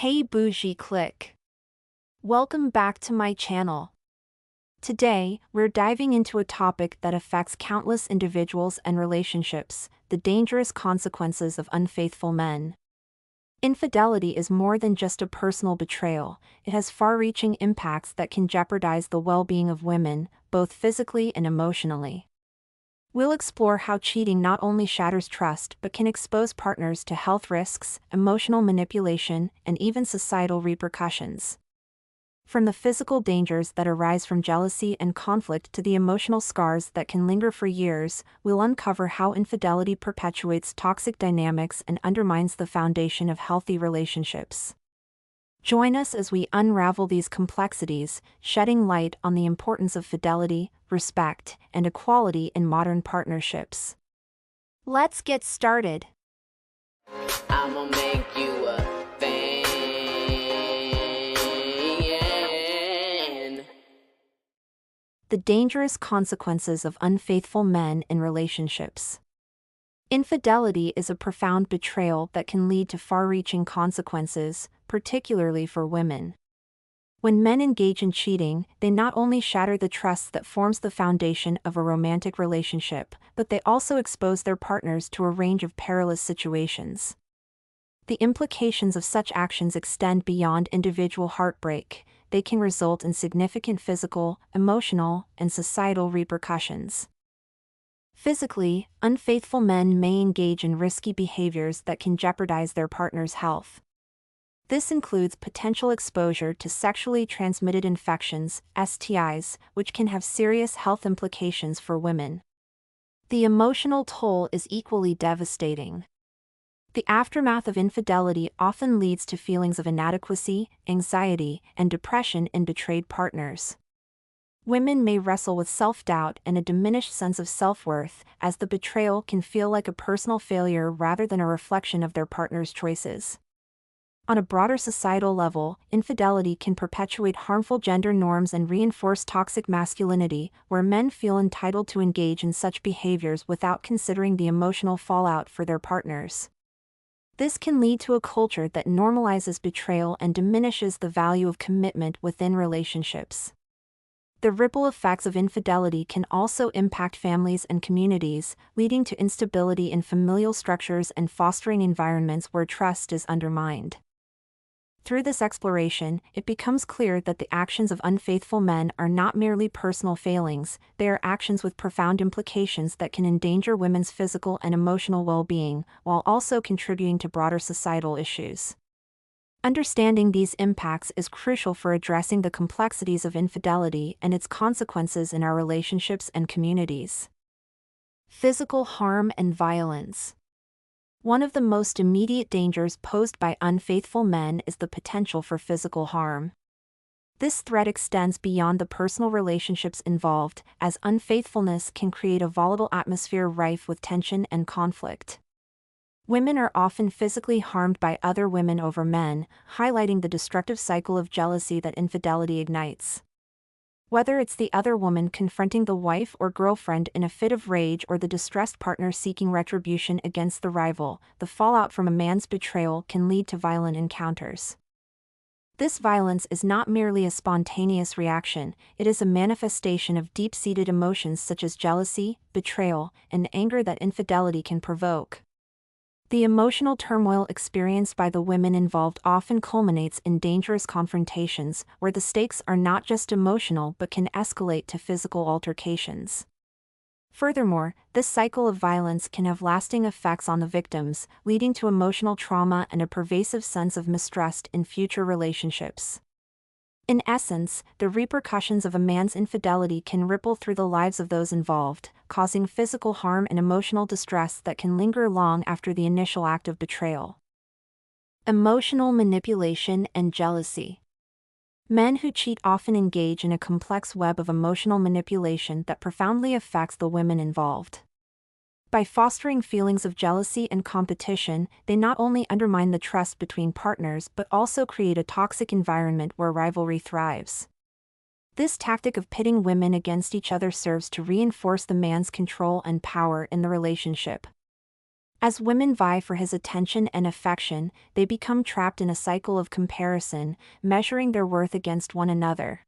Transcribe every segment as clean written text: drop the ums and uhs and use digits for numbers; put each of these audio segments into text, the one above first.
Hey Bougie click. Welcome back to my channel. Today, we're diving into a topic that affects countless individuals and relationships, the dangerous consequences of unfaithful men. Infidelity is more than just a personal betrayal, it has far-reaching impacts that can jeopardize the well-being of women, both physically and emotionally. We'll explore how cheating not only shatters trust but can expose partners to health risks, emotional manipulation, and even societal repercussions. From the physical dangers that arise from jealousy and conflict to the emotional scars that can linger for years, we'll uncover how infidelity perpetuates toxic dynamics and undermines the foundation of healthy relationships. Join us as we unravel these complexities, shedding light on the importance of fidelity, respect, and equality in modern partnerships. Let's get started. I'ma make you a fan. The dangerous consequences of unfaithful men in relationships. Infidelity is a profound betrayal that can lead to far-reaching consequences, particularly for women. When men engage in cheating, they not only shatter the trust that forms the foundation of a romantic relationship, but they also expose their partners to a range of perilous situations. The implications of such actions extend beyond individual heartbreak. They can result in significant physical, emotional, and societal repercussions. Physically, unfaithful men may engage in risky behaviors that can jeopardize their partner's health. This includes potential exposure to sexually transmitted infections, STIs, which can have serious health implications for women. The emotional toll is equally devastating. The aftermath of infidelity often leads to feelings of inadequacy, anxiety, and depression in betrayed partners. Women may wrestle with self-doubt and a diminished sense of self-worth, as the betrayal can feel like a personal failure rather than a reflection of their partner's choices. On a broader societal level, infidelity can perpetuate harmful gender norms and reinforce toxic masculinity, where men feel entitled to engage in such behaviors without considering the emotional fallout for their partners. This can lead to a culture that normalizes betrayal and diminishes the value of commitment within relationships. The ripple effects of infidelity can also impact families and communities, leading to instability in familial structures and fostering environments where trust is undermined. Through this exploration, it becomes clear that the actions of unfaithful men are not merely personal failings, they are actions with profound implications that can endanger women's physical and emotional well-being, while also contributing to broader societal issues. Understanding these impacts is crucial for addressing the complexities of infidelity and its consequences in our relationships and communities. Physical harm and violence. One of the most immediate dangers posed by unfaithful men is the potential for physical harm. This threat extends beyond the personal relationships involved, as unfaithfulness can create a volatile atmosphere rife with tension and conflict. Women are often physically harmed by other women over men, highlighting the destructive cycle of jealousy that infidelity ignites. Whether it's the other woman confronting the wife or girlfriend in a fit of rage or the distressed partner seeking retribution against the rival, the fallout from a man's betrayal can lead to violent encounters. This violence is not merely a spontaneous reaction, it is a manifestation of deep-seated emotions such as jealousy, betrayal, and anger that infidelity can provoke. The emotional turmoil experienced by the women involved often culminates in dangerous confrontations, where the stakes are not just emotional but can escalate to physical altercations. Furthermore, this cycle of violence can have lasting effects on the victims, leading to emotional trauma and a pervasive sense of mistrust in future relationships. In essence, the repercussions of a man's infidelity can ripple through the lives of those involved, causing physical harm and emotional distress that can linger long after the initial act of betrayal. Emotional manipulation and jealousy. Men who cheat often engage in a complex web of emotional manipulation that profoundly affects the women involved. By fostering feelings of jealousy and competition, they not only undermine the trust between partners but also create a toxic environment where rivalry thrives. This tactic of pitting women against each other serves to reinforce the man's control and power in the relationship. As women vie for his attention and affection, they become trapped in a cycle of comparison, measuring their worth against one another.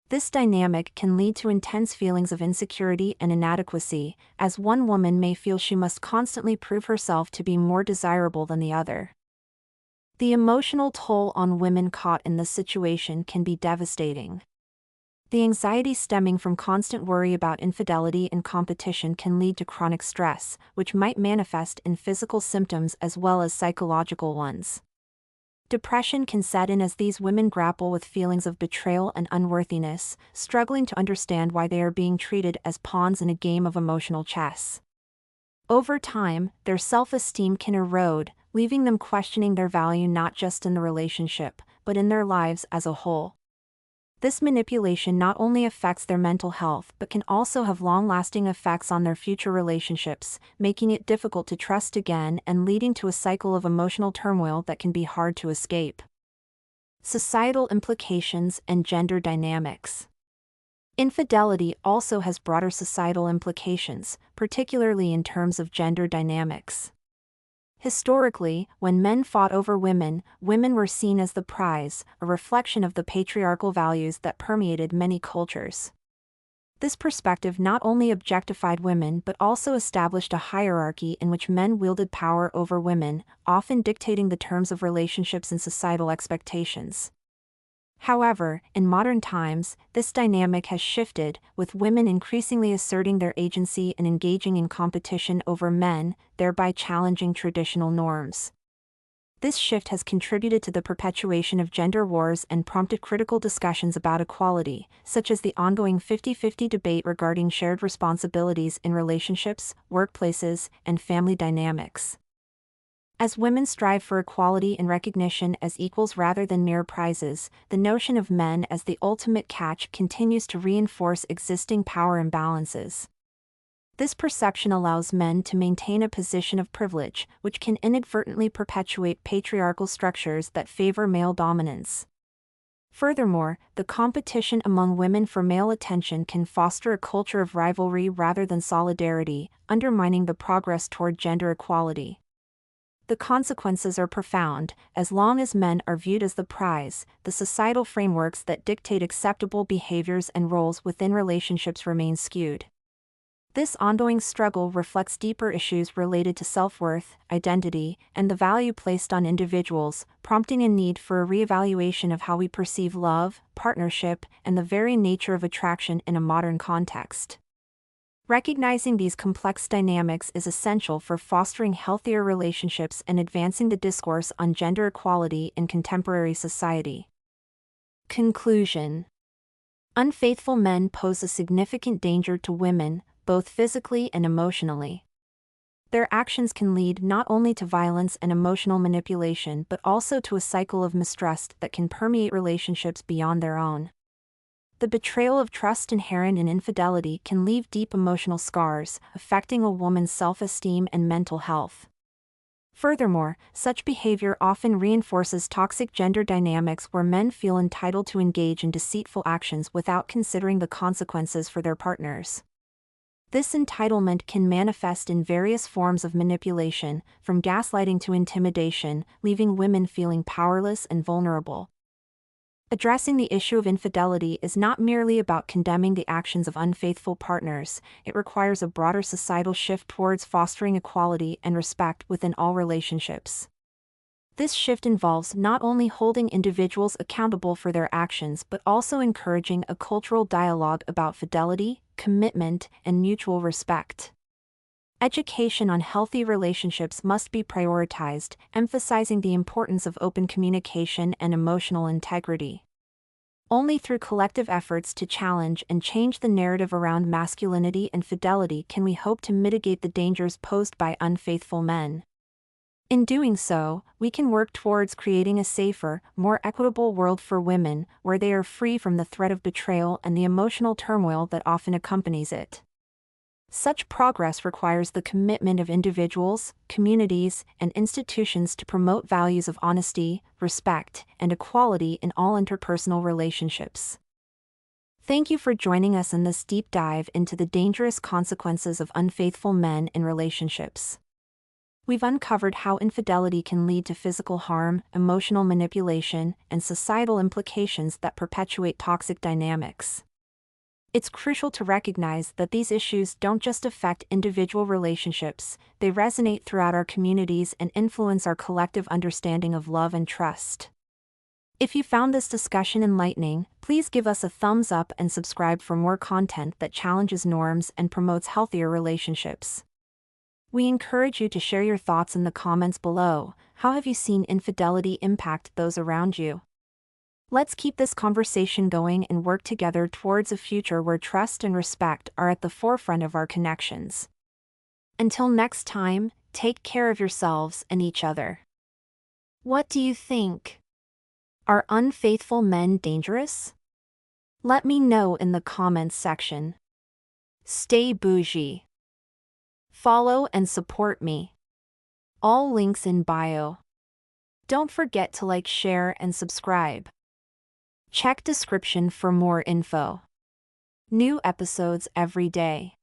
This dynamic can lead to intense feelings of insecurity and inadequacy, as one woman may feel she must constantly prove herself to be more desirable than the other. The emotional toll on women caught in this situation can be devastating. The anxiety stemming from constant worry about infidelity and competition can lead to chronic stress, which might manifest in physical symptoms as well as psychological ones. Depression can set in as these women grapple with feelings of betrayal and unworthiness, struggling to understand why they are being treated as pawns in a game of emotional chess. Over time, their self-esteem can erode, leaving them questioning their value not just in the relationship, but in their lives as a whole. This manipulation not only affects their mental health but can also have long-lasting effects on their future relationships, making it difficult to trust again and leading to a cycle of emotional turmoil that can be hard to escape. Societal implications and gender dynamics. Infidelity also has broader societal implications, particularly in terms of gender dynamics. Historically, when men fought over women, women were seen as the prize, a reflection of the patriarchal values that permeated many cultures. This perspective not only objectified women but also established a hierarchy in which men wielded power over women, often dictating the terms of relationships and societal expectations. However, in modern times, this dynamic has shifted, with women increasingly asserting their agency and engaging in competition over men, thereby challenging traditional norms. This shift has contributed to the perpetuation of gender wars and prompted critical discussions about equality, such as the ongoing 50-50 debate regarding shared responsibilities in relationships, workplaces, and family dynamics. As women strive for equality and recognition as equals rather than mere prizes, the notion of men as the ultimate catch continues to reinforce existing power imbalances. This perception allows men to maintain a position of privilege, which can inadvertently perpetuate patriarchal structures that favor male dominance. Furthermore, the competition among women for male attention can foster a culture of rivalry rather than solidarity, undermining the progress toward gender equality. The consequences are profound. As long as men are viewed as the prize, the societal frameworks that dictate acceptable behaviors and roles within relationships remain skewed. This ongoing struggle reflects deeper issues related to self-worth, identity, and the value placed on individuals, prompting a need for a reevaluation of how we perceive love, partnership, and the very nature of attraction in a modern context. Recognizing these complex dynamics is essential for fostering healthier relationships and advancing the discourse on gender equality in contemporary society. Conclusion. Unfaithful men pose a significant danger to women, both physically and emotionally. Their actions can lead not only to violence and emotional manipulation but also to a cycle of mistrust that can permeate relationships beyond their own. The betrayal of trust inherent in infidelity can leave deep emotional scars, affecting a woman's self-esteem and mental health. Furthermore, such behavior often reinforces toxic gender dynamics where men feel entitled to engage in deceitful actions without considering the consequences for their partners. This entitlement can manifest in various forms of manipulation, from gaslighting to intimidation, leaving women feeling powerless and vulnerable. Addressing the issue of infidelity is not merely about condemning the actions of unfaithful partners, it requires a broader societal shift towards fostering equality and respect within all relationships. This shift involves not only holding individuals accountable for their actions but also encouraging a cultural dialogue about fidelity, commitment, and mutual respect. Education on healthy relationships must be prioritized, emphasizing the importance of open communication and emotional integrity. Only through collective efforts to challenge and change the narrative around masculinity and fidelity can we hope to mitigate the dangers posed by unfaithful men. In doing so, we can work towards creating a safer, more equitable world for women, where they are free from the threat of betrayal and the emotional turmoil that often accompanies it. Such progress requires the commitment of individuals, communities, and institutions to promote values of honesty, respect, and equality in all interpersonal relationships. Thank you for joining us in this deep dive into the dangerous consequences of unfaithful men in relationships. We've uncovered how infidelity can lead to physical harm, emotional manipulation, and societal implications that perpetuate toxic dynamics. It's crucial to recognize that these issues don't just affect individual relationships, they resonate throughout our communities and influence our collective understanding of love and trust. If you found this discussion enlightening, please give us a thumbs up and subscribe for more content that challenges norms and promotes healthier relationships. We encourage you to share your thoughts in the comments below. How have you seen infidelity impact those around you? Let's keep this conversation going and work together towards a future where trust and respect are at the forefront of our connections. Until next time, take care of yourselves and each other. What do you think? Are unfaithful men dangerous? Let me know in the comments section. Stay bougie. Follow and support me. All links in bio. Don't forget to like, share, and subscribe. Check description for more info. New episodes every day.